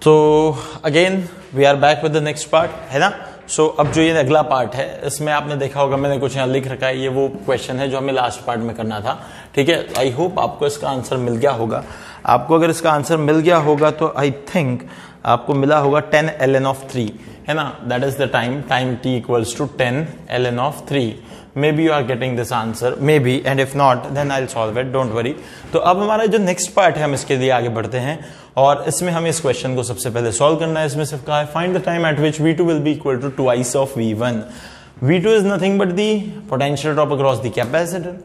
तो again we are back with the next part, है ना। सो अब जो ये अगला पार्ट है, इसमें आपने देखा होगा मैंने कुछ यहाँ लिख रखा है, ये वो क्वेश्चन है जो हमें लास्ट पार्ट में करना था, ठीक है। आई होप आपको इसका आंसर मिल गया होगा। आपको अगर इसका आंसर मिल गया होगा तो आई थिंक आपको मिला होगा 10 ln(3), है ना। That is the time t equals to 10 ln(3). Maybe you are getting this answer, maybe, and if not, then I'll solve it. Don't worry. तो अब हमारा जो नेक्स्ट पार्ट है, हम इसके लिए आगे बढ़ते हैं और इसमें हमें इस क्वेश्चन को सबसे पहले सॉल्व करना है। इसमें सिर्फ कहा है find the time eight which V2 will be equal to twice of V1. V2 is nothing but the potential drop across the capacitor.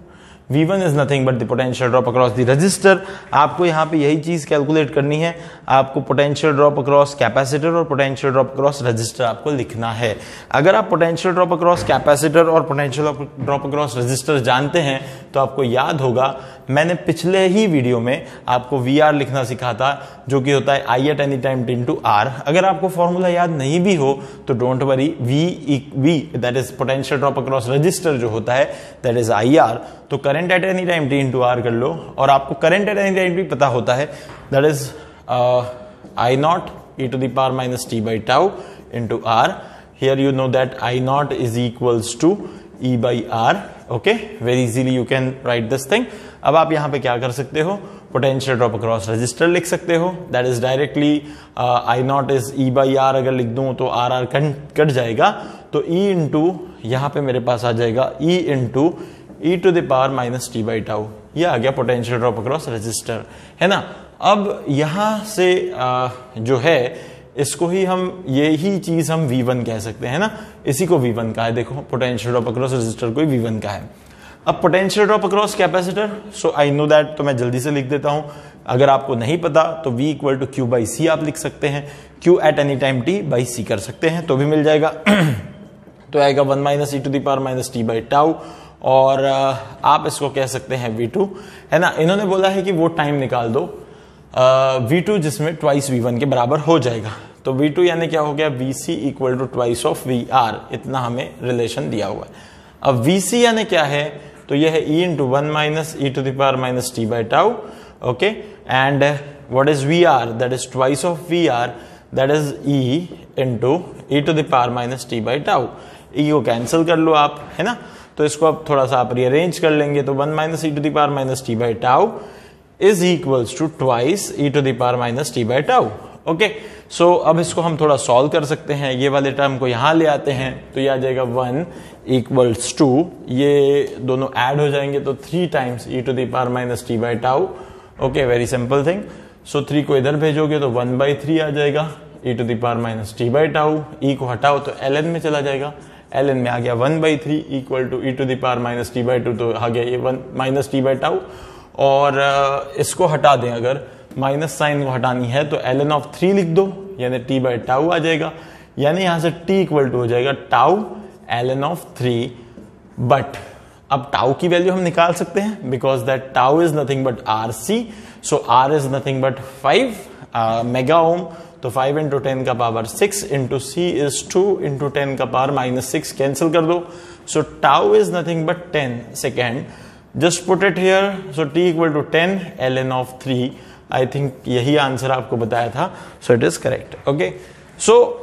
V1 is nothing but the potential drop across the resistor. आपको यहाँ पे यही चीज calculate करनी है। आपको potential drop across capacitor और potential drop across resistor आपको लिखना है। अगर आप पोटेंशियल ड्रॉप अक्रॉस कैपेसिटर और पोटेंशियल ड्रॉप अक्रॉस रेजिस्टर जानते हैं तो आपको याद होगा मैंने पिछले ही वीडियो में आपको VR लिखना सिखा था, जो कि होता है I at any time into R। अगर आपको फॉर्मूला याद नहीं भी हो तो don't worry, V that is potential drop across resistor जो होता है दैट इज IR। तो current at any time T into R कर लो और आपको करंट एट एनी टाइम भी पता होता है, that is I0 e to the power minus t by tau into R. Here you know that I0 is equals to E by R. Okay, very easily you can write this thing. अब आप यहाँ पे क्या कर सकते हो, potential drop across resistor लिख सकते हो, that is directly I0 is E by R। अगर लिख दूं तो R कट जाएगा, तो E इंटू यहाँ पे मेरे पास आ जाएगा E into e to the power minus t by tau। ये आ गया पोटेंशियल ड्रॉप अक्रॉस रेजिस्टर, है ना। अब यहां से जो है इसको ही हम यही चीज हम V1 कह सकते हैं ना, इसी को V1 का है। देखो पोटेंशियल ड्रॉप अक्रॉस रेजिस्टर को V1 का है। अब potential drop across capacitor, so I know that, तो मैं जल्दी से लिख देता हूं। अगर आपको नहीं पता तो V equal to Q by C आप लिख सकते हैं, Q at any time T by C कर सकते हैं तो भी मिल जाएगा। तो आएगा 1 minus e to the power minus t by tau, और आप इसको कह सकते हैं V2, है ना। इन्होंने बोला है कि वो टाइम निकाल दो V2 जिसमें ट्वाइस V1 के बराबर हो जाएगा। तो V2 यानी क्या हो गया, VC equal to twice of VR, इतना हमें रिलेशन दिया हुआ है। अब VC यानी क्या है, तो यह है E into 1 minus e to the power minus t by tau. Okay, and what is VR, that is twice of VR, that is E into e to the power minus t by tau. E को cancel कर लो आप, है ना। तो इसको अब थोड़ा सा आप रीअरेंज कर लेंगे, तो 1 minus e to the power minus t by tau is equals to twice e to the power minus t by tau. Okay, so अब इसको हम थोड़ा सॉल्व कर सकते हैं। ये वाले टर्म को यहां ले आते हैं तो ये आ जाएगा 1 इक्वल्स टू, ये दोनों ऐड हो जाएंगे तो 3 times e to the power minus t by tau. Okay, very simple thing. So 3 को इधर भेजोगे तो 1/3 आ जाएगा e to the power minus t by tau. e को हटाओ तो ln में चला जाएगा, ln में आ गया 1/3 equal to e to the power minus t by two, तो आ गया ये 1 माइनस t बाई टाउ। और इसको हटा दें, अगर माइनस साइन को हटानी है तो ln ऑफ 3 लिख दो, यानी t बाई टाउ आ जाएगा, यानी यहां से t इक्वल टू हो जाएगा टाउ ln ऑफ 3। बट अब टाउ की वैल्यू हम निकाल सकते हैं, because that tau is nothing but RC, so R is nothing but 5 mega ohm. तो 5 इंटू 10 का power 6 into C is 2 into 10 का पावर माइनस 6, कैंसिल कर दो। So tau is nothing but 10 second, just put it here. So T equal to 10 ln of 3। I think यही answer आपको बताया था, so it is correct. Okay, so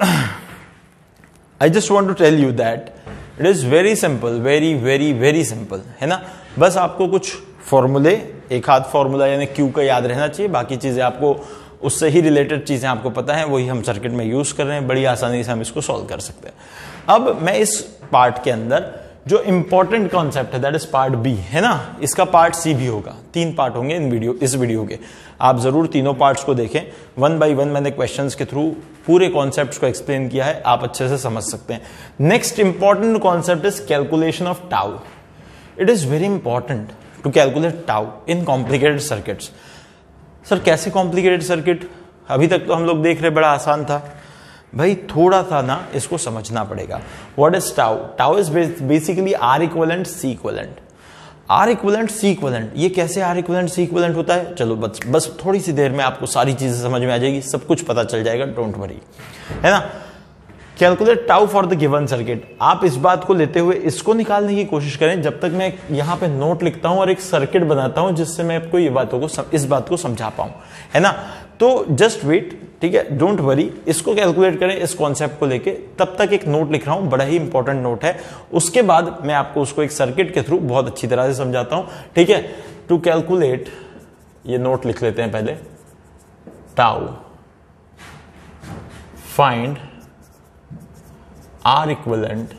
I just want to tell you that it is very simple, very very very simple, है ना। बस आपको कुछ फॉर्मूले, एक हाथ फॉर्मूला यानी Q का याद रहना चाहिए, बाकी चीजें आपको उससे ही रिलेटेड चीजें आपको पता है, वही हम सर्किट में यूज कर रहे हैं, बड़ी आसानी से हम इसको सॉल्व कर सकते हैं। अब मैं इस पार्ट के अंदर जो इंपॉर्टेंट कॉन्सेप्ट है दैट इज पार्ट बी, है ना, इसका पार्ट सी भी होगा। 3 पार्ट होंगे इस वीडियो के, आप जरूर तीनों पार्ट्स को देखें। 1 बाय 1 मैंने क्वेश्चंस के थ्रू पूरे कॉन्सेप्ट्स को एक्सप्लेन किया है, आप अच्छे से समझ सकते हैं। Next important concept is calculation of tau. It is very important to calculate tau in complicated circuits. Sir कैसे कॉम्प्लिकेटेड सर्किट, अभी तक तो हम लोग देख रहे बड़ा आसान था। भाई थोड़ा सा ना इसको समझना पड़ेगा। What is tau? Tau is basically R equivalent C equivalent. R equivalent C equivalent, ये कैसे R इक्विवेलेंट C इक्विवेलेंट होता है? चलो बस थोड़ी सी देर में आपको सारी चीजें समझ में आ जाएगी, सब कुछ पता चल जाएगा, डोंट वरी, है ना। Calculate tau for the given circuit. आप इस बात को लेते हुए इसको निकालने की कोशिश करें जब तक मैं यहां पे नोट लिखता हूं और एक सर्किट बनाता हूं जिससे मैं आपको इस बात को समझा पाऊं, है ना। तो जस्ट वेट, ठीक है, डोंट वरी, इसको कैलकुलेट करें इस कॉन्सेप्ट को लेके। तब तक एक नोट लिख रहा हूं, बड़ा ही इंपॉर्टेंट नोट है, उसके बाद मैं आपको उसको एक सर्किट के थ्रू बहुत अच्छी तरह से समझाता हूं, ठीक है। टू कैलकुलेट, ये नोट लिख लेते हैं पहले, tau, find R equivalent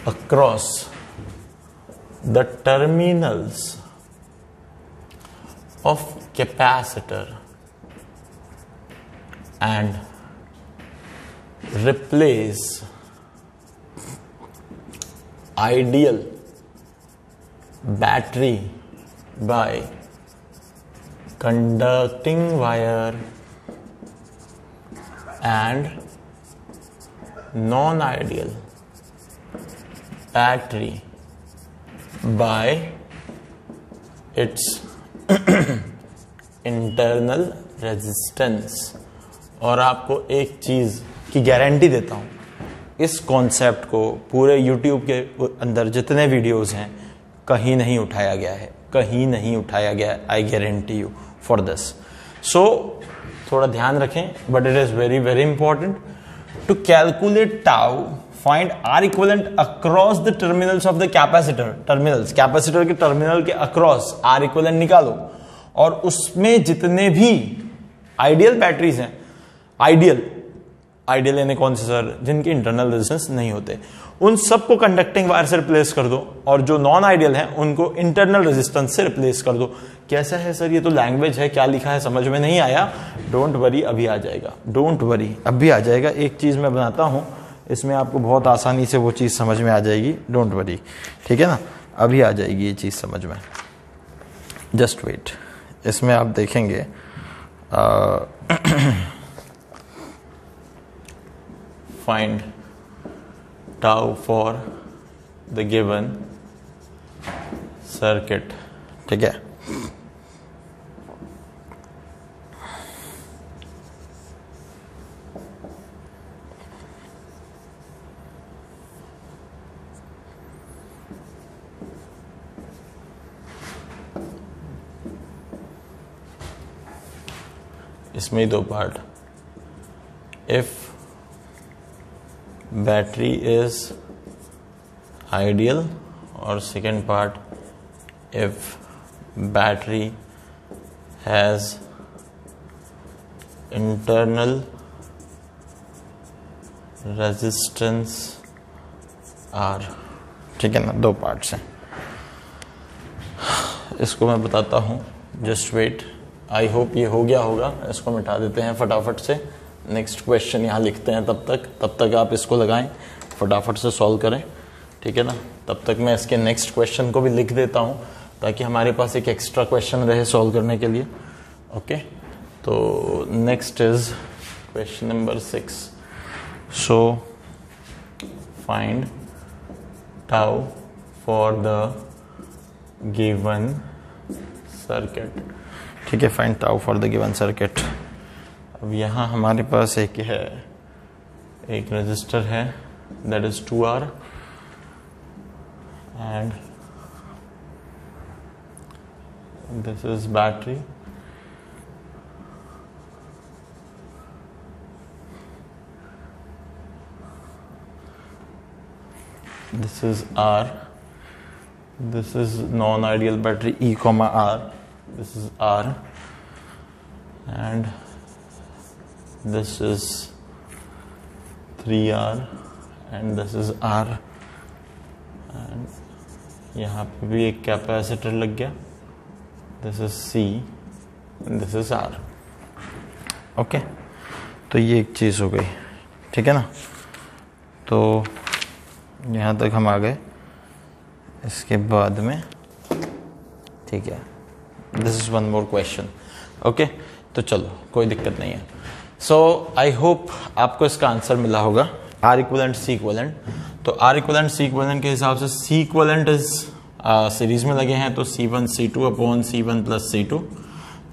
across the terminals of capacitor and replace ideal battery by conducting wire and non-ideal battery by its internal resistance. और आपको एक चीज की गारंटी देता हूं, इस कॉन्सेप्ट को पूरे YouTube के अंदर जितने वीडियोस हैं कहीं नहीं उठाया गया है, कहीं नहीं उठाया गया है, I guarantee you for this. So थोड़ा ध्यान रखें, but it is very very important to calculate tau, find R equivalent across the terminals of the capacitor. Terminals, capacitor के टर्मिनल के अक्रॉस आर इक्विवेलेंट निकालो, और उसमें जितने भी आइडियल बैटरीज हैं, आइडियल यानी कौन से सर, जिनके इंटरनल रेजिस्टेंस नहीं होते, उन सबको कंडक्टिंग वायर से रिप्लेस कर दो, और जो नॉन आइडियल हैं उनको इंटरनल रेजिस्टेंस से रिप्लेस कर दो। कैसा है सर, ये तो लैंग्वेज है, क्या लिखा है समझ में नहीं आया, डोंट वरी, अभी आ जाएगा, डोंट वरी, अभी आ जाएगा। एक चीज मैं बनाता हूं, इसमें आपको बहुत आसानी से वो चीज समझ में आ जाएगी, डोंट वरी, ठीक है ना, अभी आ जाएगी ये चीज समझ में, जस्ट वेट। इसमें आप देखेंगे find tau for the given circuit, ठीक है। इसमें दो part, if battery is ideal, और second part if battery has internal resistance R, ठीक है ना, दो पार्ट्स हैं। इसको मैं बताता हूं, जस्ट वेट, आई होप ये हो गया होगा। इसको मिटा देते हैं फटाफट से, नेक्स्ट क्वेश्चन यहाँ लिखते हैं, तब तक आप इसको लगाएं, फटाफट से सॉल्व करें, ठीक है ना। तब तक मैं इसके नेक्स्ट क्वेश्चन को भी लिख देता हूँ, ताकि हमारे पास एक एक्स्ट्रा क्वेश्चन रहे सॉल्व करने के लिए, ओके। तो next is question number 6। So find tau for the given circuit, ठीक है, find tau for the given circuit. अब यहाँ हमारे पास एक रेजिस्टर है, that is 2R, and this is battery, this is R, this is non-ideal battery E comma R, this is R, and this is 3R, and this is R, and यहाँ पे भी एक capacitor लग गया, this is C, and this is R, okay. तो ये एक चीज हो गई, ठीक है ना। तो यहाँ तक हम आ गए, इसके बाद में, ठीक है, this is one more question, okay. तो चलो, कोई दिक्कत नहीं है। सो आई होप आपको इसका आंसर मिला होगा, आर इक्विवेलेंट सी इक्विवेलेंट। तो आर इक्विवेलेंट सी इक्विवेलेंट के हिसाब से सी इक्विवेलेंट इज सीरीज में लगे हैं, तो C1 C2 upon C1 plus C2,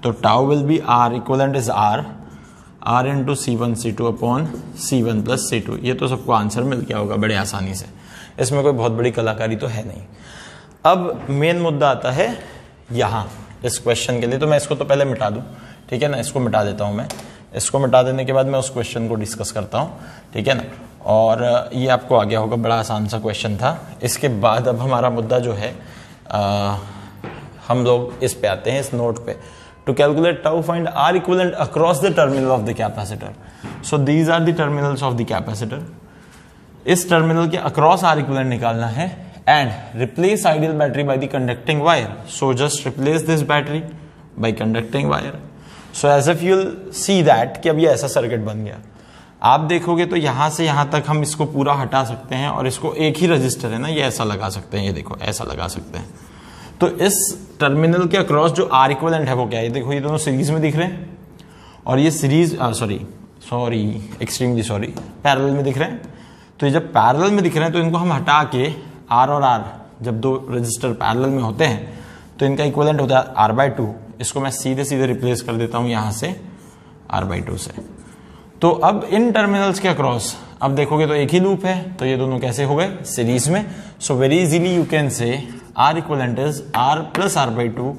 तो tau will be R equivalent is R into C1 C2 upon C1 plus C2। ये तो सबको आंसर मिल गया होगा बड़े आसानी से, इसमें कोई बहुत बड़ी कलाकारी तो है नहीं। अब मेन मुद्दा आता है यहाँ इस क्वेश्चन के लिए, तो मैं इसको तो पहले मिटा दूं, ठीक है ना, इसको मिटा देता हूं मैं। इसको मिटा देने के बाद मैं उस क्वेश्चन को डिस्कस करता हूं, ठीक है ना। और ये आपको आ गया होगा, बड़ा आसान सा क्वेश्चन था। इसके बाद अब हमारा मुद्दा जो है हम लोग इस पे आते हैं, इस नोट पे। To calculate tau find R equivalent across the terminal of the capacitor. So these are the terminals of the capacitor. इस टर्मिनल के अक्रॉस आर इक्विवेलेंट निकालना है and replace ideal battery by the conducting wire. So just replace this battery by conducting wire. So as if you will see that कि अब ये ऐसा circuit बन गया। आप देखोगे तो यहां से यहां तक हम इसको पूरा हटा सकते हैं और इसको एक ही रजिस्टर है ना, ये ऐसा लगा सकते हैं। ये देखो ऐसा लगा सकते हैं। तो इस टर्मिनल के अक्रॉस जो आर इक्विवेलेंट है वो क्या है, देखो ये दोनों सीरीज में दिख रहे हैं और ये सीरीज एक्सट्रीमली सॉरी पैरेलल में दिख रहे हैं। तो ये जब पैरेलल में दिख रहे हैं तो इनको हम हटा के आर और आर, जब दो रजिस्टर पैरेलल में होते हैं तो इनका इक्विवेलेंट होता है R/2। इसको मैं सीधे सीधे रिप्लेस कर देता हूं यहां से R/2 से। तो अब इन टर्मिनल्स के अक्रॉस अब देखोगे तो एक ही लूप है, तो ये दोनों कैसे हो गए, सीरीज में। So very easily you can say R equivalent is R plus R/2,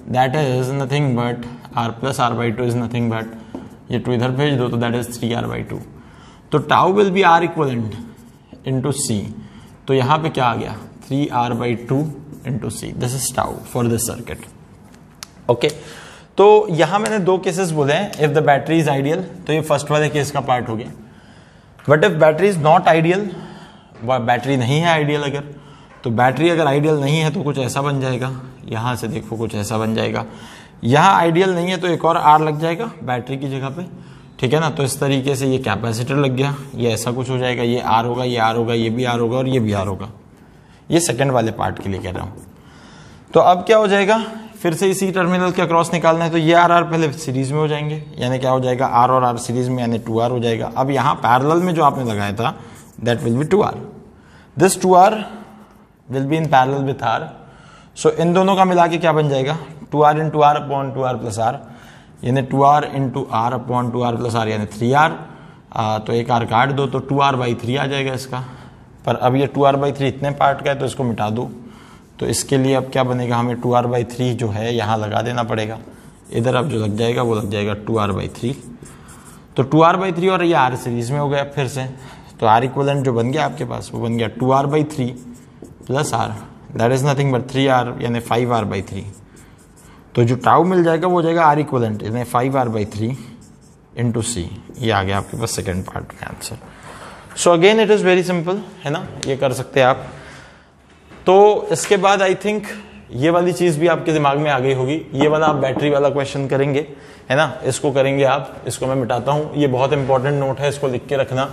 that is nothing but R plus R/2 is nothing but, ये 2 इधर भेज दो तो दैट इज 3R/2। तो tau will B R equivalent into C। तो यहां पे क्या आ गया, 3R/2 into C। This is tau for this circuit. Okay, तो यहां मैंने 2 केसेस बोले हैं। If the battery is ideal, तो ये फर्स्ट वाले केस का पार्ट हो गया। But if battery is not ideal, battery नहीं है आइडियल अगर, तो बैटरी अगर आइडियल नहीं है तो कुछ ऐसा बन जाएगा। यहां से देखो कुछ ऐसा बन जाएगा। यहां आइडियल नहीं है तो एक और आर लग जाएगा बैटरी की जगह पे, ठीक है ना। तो इस तरीके से ये कैपेसिटर लग गया, ये ऐसा कुछ हो जाएगा। ये आर होगा, ये आर होगा, ये भी आर होगा और ये भी आर होगा। ये सेकंड वाले पार्ट के लिए कह रहा हूं। तो अब क्या हो जाएगा, फिर से इसी टर्मिनल के अक्रॉस निकालना है। तो ये आर आर पहले सीरीज में हो जाएंगे, यानी क्या हो जाएगा, आर और आर सीरीज में, यानी 2R हो जाएगा। अब यहां पैरेलल में जो आपने लगाया था that will B 2R। This 2R will be in parallel with R। सो इन दोनों का मिला के क्या बन जाएगा, 2R into R upon 2R plus R, यानी 2R into R upon 2R plus R, यानी 3R। तो एक R काट दो तो 2R/3 आ जाएगा इसका। पर अब ये 2R/3 इतने पार्ट का है तो इसको मिटा दो। तो इसके लिए अब क्या बनेगा, हमें 2R/3 जो है यहाँ लगा देना पड़ेगा। इधर अब जो लग जाएगा वो लग जाएगा 2R/3। तो 2R/3 और ये R सीरीज में हो गया फिर से। तो R इक्विवेलेंट जो बन गया आपके पास वो बन गया 2R/3 plus R, that is nothing but 3R, यानी 5R/3। तो जो टाउ मिल जाएगा वो हो जाएगा R इक्विवेलेंट, यानी 5R/3 इंटू C। ये आ गया आपके पास सेकेंड पार्ट का answer. So again it is very simple, है ना, ये कर सकते हैं आप। तो इसके बाद आई थिंक ये वाली चीज भी आपके दिमाग में आ गई होगी। ये वाला आप बैटरी वाला क्वेश्चन करेंगे, है ना, इसको करेंगे आप। इसको मैं मिटाता हूं, ये बहुत इंपॉर्टेंट नोट है, इसको लिख के रखना,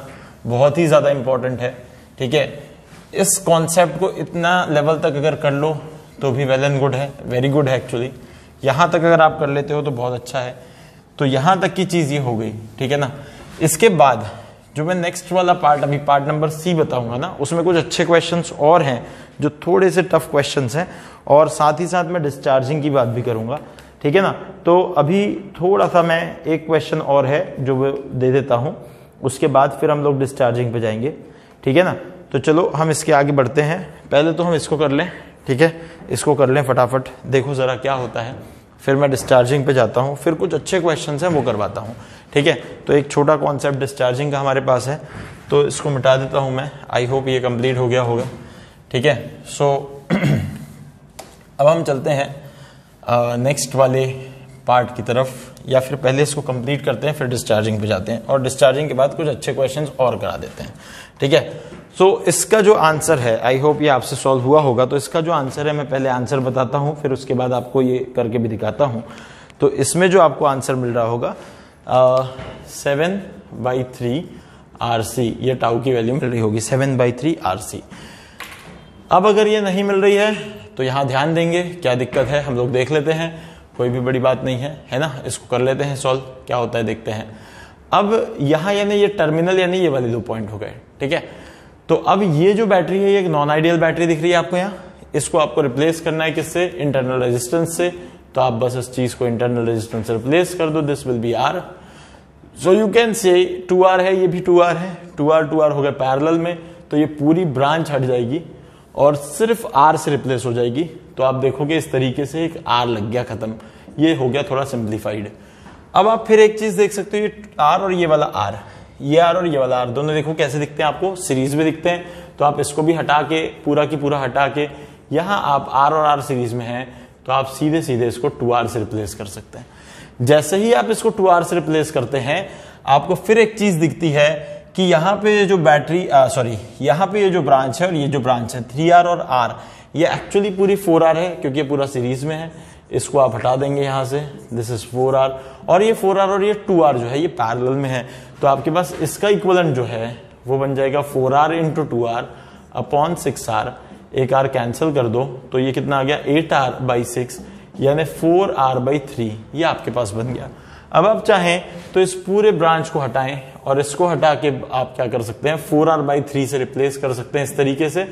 बहुत ही ज्यादा इंपॉर्टेंट है, ठीक है। इस कॉन्सेप्ट को इतना लेवल तक अगर कर लो तो भी वेल एंड गुड है, वेरी गुड है एक्चुअली। यहां तक अगर आप कर लेते हो तो बहुत अच्छा है। तो यहां तक की चीज ये हो गई, ठीक है ना। इसके बाद जो मैं नेक्स्ट वाला पार्ट, अभी पार्ट नंबर C बताऊंगा ना, उसमें कुछ अच्छे क्वेश्चंस और हैं जो थोड़े से टफ क्वेश्चंस हैं, और साथ ही साथ मैं डिस्चार्जिंग की बात भी करूंगा, ठीक है ना। तो अभी थोड़ा सा मैं एक क्वेश्चन और है जो दे देता हूं, उसके बाद फिर हम लोग डिस्चार्जिंग पे जाएंगे, ठीक है ना। तो चलो हम इसके आगे बढ़ते हैं। पहले तो हम इसको कर लें, ठीक है, इसको कर लें फटाफट, देखो जरा क्या होता है। फिर मैं डिस्चार्जिंग पे जाता हूं, फिर कुछ अच्छे क्वेश्चंस हैं वो करवाता हूं, ठीक है। तो एक छोटा कॉन्सेप्ट डिस्चार्जिंग का हमारे पास है, तो इसको मिटा देता हूं मैं। आई होप ये कंप्लीट हो गया होगा, ठीक है। सो अब हम चलते हैं नेक्स्ट वाले पार्ट की तरफ, या फिर पहले इसको कंप्लीट करते हैं फिर डिस्चार्जिंग पे जाते हैं, और डिस्चार्जिंग के बाद कुछ अच्छे क्वेश्चंस और करा देते हैं, ठीक है। सो इसका जो आंसर है, आई होप ये आपसे सॉल्व हुआ होगा। तो इसका जो आंसर है, मैं पहले आंसर बताता हूं, फिर उसके बाद आपको ये करके भी दिखाता हूं। तो इसमें जो आपको आंसर मिल रहा होगा 7/3 RC, ये टाउ की वैल्यू मिल रही होगी 7/3 RC। अब अगर ये नहीं मिल रही है तो यहां ध्यान देंगे, क्या दिक्कत है हम लोग देख लेते हैं, कोई भी बड़ी बात नहीं है ना। इसको कर लेते हैं सॉल्व, क्या होता है देखते हैं। अब यहां यानी ये टर्मिनल, यानी ये वाले 2 पॉइंट हो गए, ठीक है। तो अब ये जो बैटरी है, ये एक नॉन आइडियल बैटरी दिख रही है आपको यहाँ, इसको आपको रिप्लेस करना है किससे, इंटरनल रेजिस्टेंस से। तो आप बस इस चीज को इंटरनल रेजिस्टेंस से रिप्लेस कर दो, this will be R। So you can say 2R है, ये भी 2R है, 2R हो गए पैरेलल में, तो ये पूरी ब्रांच हट जाएगी और सिर्फ R से रिप्लेस हो जाएगी। तो आप देखोगे इस तरीके से एक R लग गया, खत्म। ये हो गया थोड़ा सिंप्लीफाइड। अब आप फिर एक चीज देख सकते हो, ये आर और ये वाला आर, ये आर और ये वाला आर दोनों देखो कैसे दिखते हैं, आपको सीरीज में दिखते हैं। तो आप इसको भी हटा के पूरा की पूरा हटा के यहां आप आर और आर सीरीज में है, तो आप सीधे सीधे इसको 2r से रिप्लेस कर सकते हैं। जैसे ही आप इसको 2r से रिप्लेस करते हैं, आपको फिर एक चीज दिखती है कि यहाँ पे जो बैटरी यहाँ पे ये जो ब्रांच है और ये जो ब्रांच है 3r और r, ये एक्चुअली पूरी 4r है क्योंकि ये पूरा सीरीज में है। इसको आप हटा देंगे यहां से, दिस इज 4r, और ये 4r और ये 2r जो है ये पैरेलल में है। तो आपके पास इसका इक्विवेलेंट जो है वो बन जाएगा 4r into 2r upon 6r, एक r कैंसिल कर दो तो ये कितना आ गया 8r/6 यानी 4r/3, ये आपके पास बन गया। अब आप चाहें तो इस पूरे ब्रांच को हटाएं और इसको हटा के आप क्या कर सकते हैं 4r/3 से रिप्लेस कर सकते हैं इस तरीके से।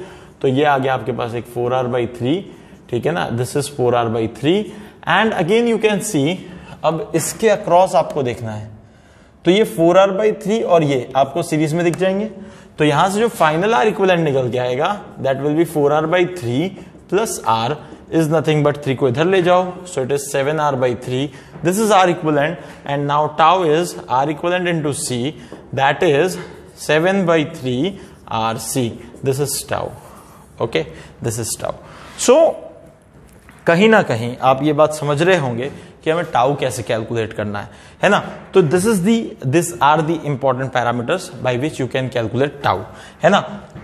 तो ये आ गया आपके पास एक 4r/3, ठीक है ना, this is 4r/3। And again you can see, अब इसके अक्रॉस आपको देखना है, तो ये 4r/3 और ये आपको सीरीज में दिख जाएंगे। तो यहां से जो फाइनल r इक्विवेलेंट निकल के आएगा that will be 4r/3 plus r is nothing but 3 को इधर ले जाओ, so it is 7r/3, this is r equivalent. And now tau is r equivalent into c, that is 7/3 rc, this is tau, okay, this is tau. So कहीं ना कहीं आप ये बात समझ रहे होंगे कि हमें टाउ कैसे कैलकुलेट करना है ना। तो this are the important parameters by which you can calculate tau, है ना।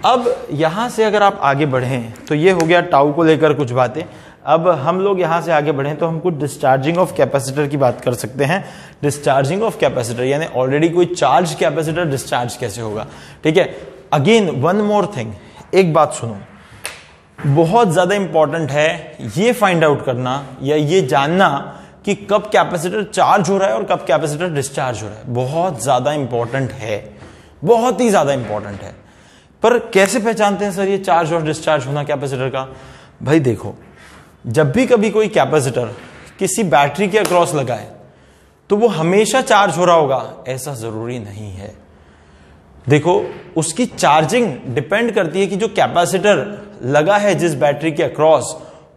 अब यहां से अगर आप आगे बढ़ें तो ये हो गया टाउ को लेकर कुछ बातें। अब हम लोग यहां से आगे बढ़ें तो हम कुछ डिस्चार्जिंग ऑफ कैपेसिटर की बात कर सकते हैं। डिस्चार्जिंग ऑफ कैपेसिटर यानी ऑलरेडी कोई चार्ज कैपेसिटर डिस्चार्ज कैसे होगा, ठीक है। अगेन वन मोर थिंग, एक बात सुनो, बहुत ज्यादा इंपॉर्टेंट है ये फाइंड आउट करना या ये जानना कि कब कैपेसिटर चार्ज हो रहा है और कब कैपेसिटर डिस्चार्ज हो रहा है। बहुत ज्यादा इंपॉर्टेंट है, बहुत ही ज्यादा इंपॉर्टेंट है। पर कैसे पहचानते हैं सर ये चार्ज और डिस्चार्ज होना कैपेसिटर का? भाई देखो, जब भी कभी कोई कैपेसिटर किसी बैटरी के अक्रॉस लगाए तो वो हमेशा चार्ज हो रहा होगा ऐसा जरूरी नहीं है। देखो, उसकी चार्जिंग डिपेंड करती है कि जो कैपेसिटर लगा है जिस बैटरी के अक्रॉस,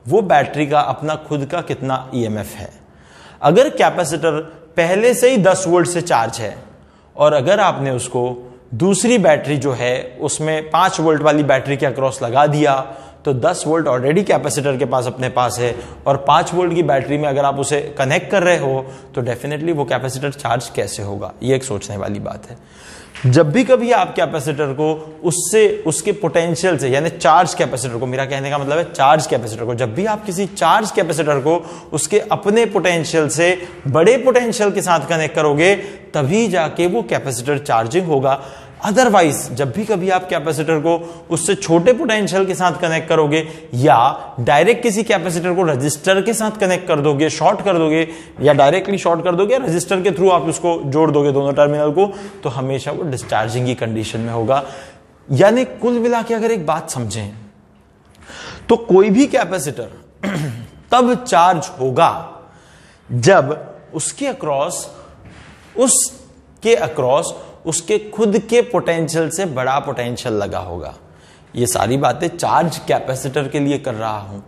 वो बैटरी का अपना खुद का कितना ईएमएफ है। अगर कैपेसिटर पहले से ही 10 वोल्ट से चार्ज है और अगर आपने उसको दूसरी बैटरी जो है उसमें 5 वोल्ट वाली बैटरी के अक्रॉस लगा दिया तो 10 वोल्ट ऑलरेडी कैपेसिटर के पास अपने पास है और 5 वोल्ट की बैटरी में अगर आप उसे कनेक्ट कर रहे हो तो डेफिनेटली वो कैपेसिटर चार्ज कैसे होगा, ये एक सोचने वाली बात है। जब भी कभी आप कैपेसिटर को उससे उसके पोटेंशियल से, यानी चार्ज कैपेसिटर को, मेरा कहने का मतलब है चार्ज कैपेसिटर को, जब भी आप किसी चार्ज कैपेसिटर को उसके अपने पोटेंशियल से बड़े पोटेंशियल के साथ कनेक्ट करोगे तभी जाके वो कैपेसिटर चार्जिंग होगा। अदरवाइज जब भी कभी आप कैपेसिटर को उससे छोटे पोटेंशियल के साथ कनेक्ट करोगे या डायरेक्ट किसी कैपेसिटर को रजिस्टर के साथ कनेक्ट कर दोगे, शॉर्ट कर दोगे या डायरेक्टली शॉर्ट कर दोगे, रजिस्टर के थ्रू आप उसको जोड़ दोगे दोनों टर्मिनल को, तो हमेशा वो डिस्चार्जिंग की कंडीशन में होगा। यानी कुल मिला के अगर एक बात समझें तो कोई भी कैपेसिटर तब चार्ज होगा जब उसके अक्रॉस उसके खुद के पोटेंशियल से बड़ा पोटेंशियल लगा होगा। ये सारी बातें चार्ज कैपेसिटर के लिए कर रहा हूं।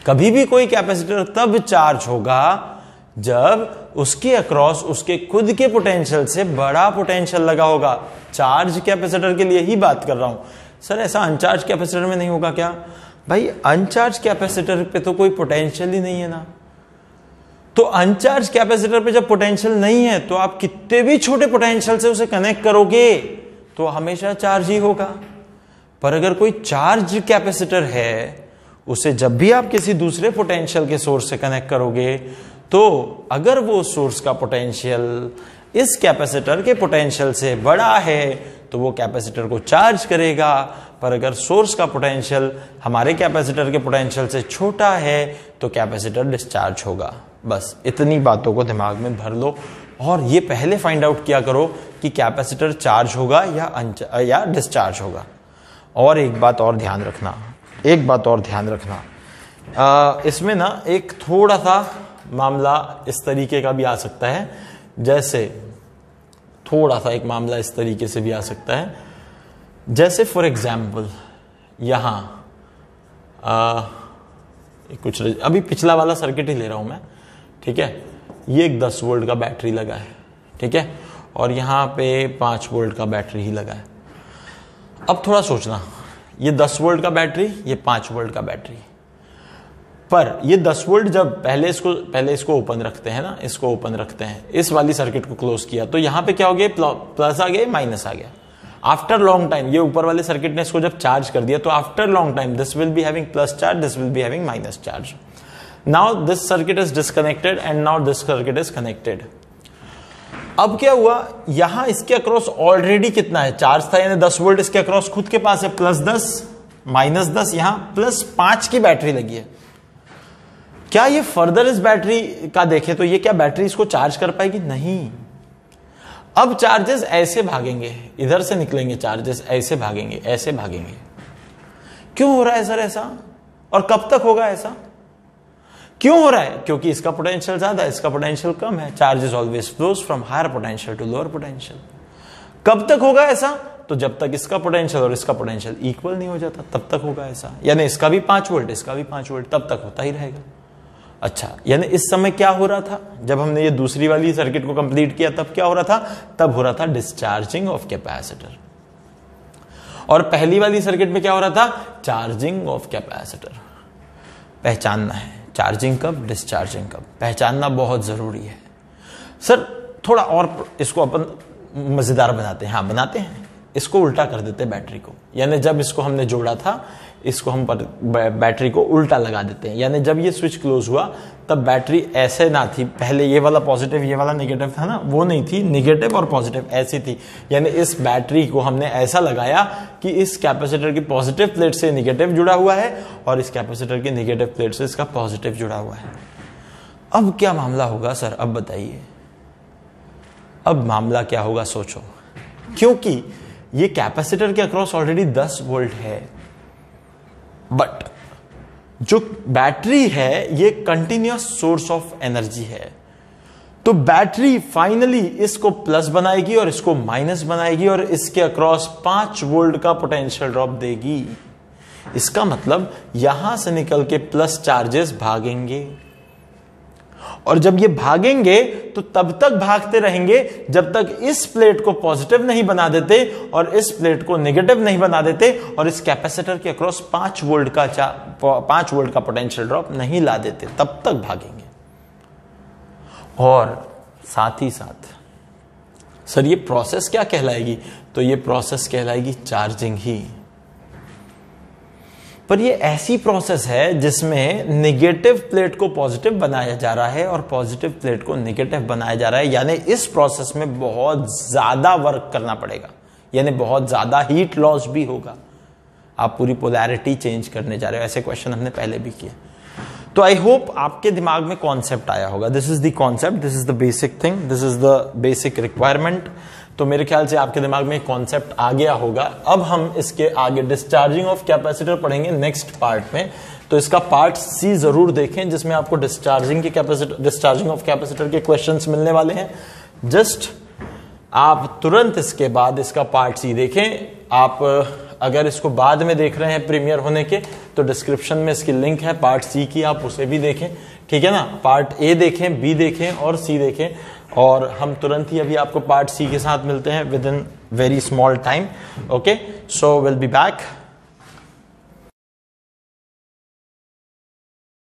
कभी भी कोई कैपेसिटर तब चार्ज होगा जब उसके अक्रॉस उसके खुद के पोटेंशियल से बड़ा पोटेंशियल लगा होगा। चार्ज कैपेसिटर के लिए ही बात कर रहा हूं। सर ऐसा अनचार्ज कैपेसिटर में नहीं होगा क्या? भाई अनचार्ज कैपेसिटर पे तो कोई पोटेंशियल ही नहीं है ना। तो अनचार्ज कैपेसिटर पे जब पोटेंशियल नहीं है तो आप कितने भी छोटे पोटेंशियल से उसे कनेक्ट करोगे तो हमेशा चार्ज ही होगा। पर अगर कोई चार्ज कैपेसिटर है, उसे जब भी आप किसी दूसरे पोटेंशियल के सोर्स से कनेक्ट करोगे तो अगर वो सोर्स का पोटेंशियल इस कैपेसिटर के पोटेंशियल से बड़ा है तो वो कैपेसिटर को चार्ज करेगा। पर अगर सोर्स का पोटेंशियल हमारे कैपेसिटर के पोटेंशियल से छोटा है तो कैपेसिटर डिस्चार्ज होगा। बस इतनी बातों को दिमाग में भर लो और ये पहले फाइंड आउट किया करो कि कैपेसिटर चार्ज होगा या डिस्चार्ज होगा। और एक बात और ध्यान रखना, इसमें ना एक थोड़ा सा मामला इस तरीके का भी आ सकता है, जैसे थोड़ा सा एक मामला इस तरीके से भी आ सकता है, जैसे फॉर एग्जाम्पल यहां कुछ अभी पिछला वाला सर्किट ही ले रहा हूं मैं, ठीक है। ये एक 10 वोल्ट का बैटरी लगा है, ठीक है, और यहां पे 5 वोल्ट का बैटरी ही लगा है। अब थोड़ा सोचना, ये 10 वोल्ट का बैटरी, ये 5 वोल्ट का बैटरी, पर ये 10 वोल्ट जब पहले इसको ओपन रखते हैं ना, इसको ओपन रखते हैं, इस वाली सर्किट को क्लोज किया, तो यहां पे क्या हो गया, प्लस आ गया, माइनस आ गया। आफ्टर लॉन्ग टाइम ये ऊपर वाले सर्किट ने इसको जब चार्ज कर दिया, तो after long time this will be having plus charge, this will be having minus charge. Now this circuit is disconnected and now this circuit is connected. अब क्या हुआ, यहां इसके अक्रॉस ऑलरेडी कितना है, चार्ज था, यानी 10 वोल्ट इसके अक्रॉस खुद के पास है, प्लस 10 माइनस 10, यहां प्लस 5 की बैटरी लगी है। क्या ये फर्दर इस बैटरी का देखें तो ये क्या बैटरी इसको चार्ज कर पाएगी? नहीं। अब चार्जेस ऐसे भागेंगे, इधर से निकलेंगे चार्जेस, ऐसे भागेंगे, ऐसे भागेंगे। क्यों हो रहा है सर ऐसा, और कब तक होगा ऐसा? क्यों हो रहा है? क्योंकि इसका पोटेंशियल ज्यादा है, इसका पोटेंशियल कम है। Charges always flows from higher potential to lower potential. कब तक होगा ऐसा? तो जब तक इसका पोटेंशियल और इसका पोटेंशियल इक्वल नहीं हो जाता, तब तक होगा ऐसा। यानी इसका भी 5 वोल्ट, इसका भी 5 वोल्ट, तब तक होता ही रहेगा। अच्छा, यानी इस समय क्या हो रहा था, जब हमने ये दूसरी वाली सर्किट को कंप्लीट किया, तब क्या हो रहा था? तब हो रहा था डिस्चार्जिंग ऑफ कैपेसिटर। और पहली वाली सर्किट में क्या हो रहा था? Charging of capacitor. पहचानना है, चार्जिंग कब, डिस्चार्जिंग कब, पहचानना बहुत जरूरी है। सर थोड़ा और इसको अपन मजेदार बनाते हैं, हाँ बनाते हैं, इसको उल्टा कर देते हैं बैटरी को। यानी जब इसको हमने जोड़ा था, इसको हम बैटरी को उल्टा लगा देते हैं। यानी जब ये स्विच क्लोज हुआ, तब बैटरी ऐसे ना थी, पहले ये वाला पॉजिटिव ये वाला नेगेटिव था ना, वो नहीं थी, नेगेटिव और पॉजिटिव ऐसी थी। यानी इस बैटरी को हमने ऐसा लगाया कि इस कैपेसिटर की पॉजिटिव प्लेट से नेगेटिव जुड़ा हुआ है और इस कैपेसिटर की नेगेटिव प्लेट से इसका पॉजिटिव जुड़ा हुआ है। अब क्या मामला होगा सर, अब बताइए, अब मामला क्या होगा, सोचो। क्योंकि ये कैपेसिटर के अक्रॉस ऑलरेडी 10 वोल्ट है, बट जो बैटरी है ये कंटिन्यूअस सोर्स ऑफ एनर्जी है। तो बैटरी फाइनली इसको प्लस बनाएगी और इसको माइनस बनाएगी और इसके अक्रॉस 5 वोल्ट का पोटेंशियल ड्रॉप देगी। इसका मतलब यहां से निकल के प्लस चार्जेस भागेंगे, और जब ये भागेंगे तो तब तक भागते रहेंगे जब तक इस प्लेट को पॉजिटिव नहीं बना देते और इस प्लेट को नेगेटिव नहीं बना देते और इस कैपेसिटर के अक्रॉस 5 वोल्ट का पोटेंशियल ड्रॉप नहीं ला देते, तब तक भागेंगे। और साथ ही साथ सर ये प्रोसेस क्या कहलाएगी? तो ये प्रोसेस कहलाएगी चार्जिंग ही। पर ये ऐसी प्रोसेस है जिसमें नेगेटिव प्लेट को पॉजिटिव बनाया जा रहा है और पॉजिटिव प्लेट को नेगेटिव बनाया जा रहा है। यानी इस प्रोसेस में बहुत ज्यादा वर्क करना पड़ेगा, यानी बहुत ज्यादा हीट लॉस भी होगा। आप पूरी पोलैरिटी चेंज करने जा रहे हो, ऐसे क्वेश्चन हमने पहले भी किए। तो आई होप आपके दिमाग में कॉन्सेप्ट आया होगा। This is the concept, this is the basic thing, this is the basic requirement. तो मेरे ख्याल से आपके दिमाग में कॉन्सेप्ट आ गया होगा। अब हम इसके आगे डिस्चार्जिंग ऑफ कैपेसिटर पढ़ेंगे नेक्स्ट पार्ट में। तो इसका पार्ट सी जरूर देखें, जिसमें आपको डिस्चार्जिंग ऑफ कैपेसिटर के क्वेश्चंस मिलने वाले हैं। जस्ट आप तुरंत इसके बाद इसका पार्ट सी देखें। आप अगर इसको बाद में देख रहे हैं प्रीमियर होने के, तो डिस्क्रिप्शन में इसकी लिंक है पार्ट सी की, आप उसे भी देखें, ठीक है ना। पार्ट ए देखें, बी देखें और सी देखें। और हम तुरंत ही अभी आपको पार्ट सी के साथ मिलते हैं with in very small time. Okay, so will be back.